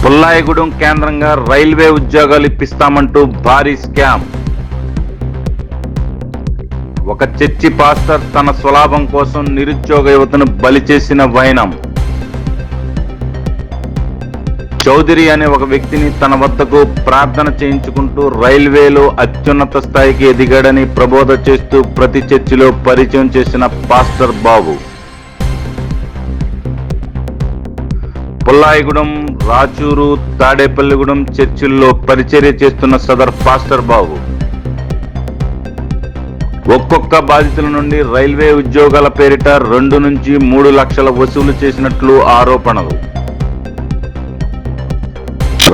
పుల్లాయిగూడెం కేంద్రంగా రైల్వే ఉద్యోగాలు ఇప్పిస్తామంటూ భారీ స్కామ్. ఒక చర్చి పాస్టర్ తన స్వలాభం కోసం నిరుద్యోగ యువతను బలి చేసిన వైనం. చౌదరి అనే ఒక వ్యక్తిని తన వద్దకు ప్రార్థన చేయించుకుంటూ రైల్వేలో అత్యున్నత స్థాయికి ఎదిగాడని ప్రబోధ చేస్తూ ప్రతి చర్చిలో పరిచయం చేసిన పాస్టర్ బాబు. పుల్లాయిగూడెం, రాచూరు, తాడేపల్లిగూడెం చర్చిల్లో పరిచర్య చేస్తున్న సదర్ పాస్టర్ బాబు ఒక్కొక్క బాధితుల నుండి రైల్వే ఉద్యోగాల పేరిట 2 నుంచి 3 లక్షల వసూలు చేసినట్లు ఆరోపణలు.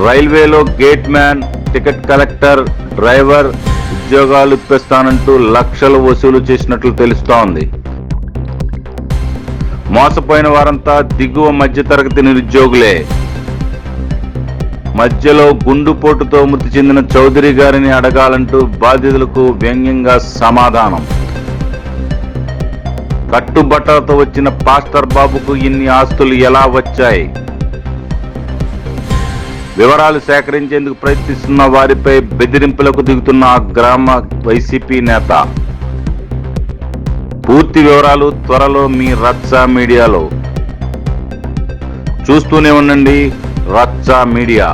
రైల్వేలో gate man, ticket collector, driver ఉద్యోగాలు ఇప్పిస్తానంటూ లక్షలు వసూలు చేసినట్లు తెలుస్తోంది. మోసపోయిన వారంతా దిగువ మధ్యతరగతి నిరుద్యోగులే. మధ్యలో గుండుపోటుతో మృతి చెందిన చౌదరి గారిని అడగాలంటూ బాధితులకు వ్యంగ్యంగా సమాధానం. కట్టుబట్టలతో వచ్చిన పాస్టర్ బాబుకు ఇన్ని ఆస్తులు ఎలా వచ్చాయి? వివరాలు సేకరించేందుకు ప్రయత్నిస్తున్న వారిపై బెదిరింపులకు దిగుతున్న ఆ గ్రామ వైసీపీ నేత. పూర్తి వివరాలు త్వరలో మీ రచ్చ మీడియాలో. చూస్తూనే ఉండండి రచ్చ మీడియా.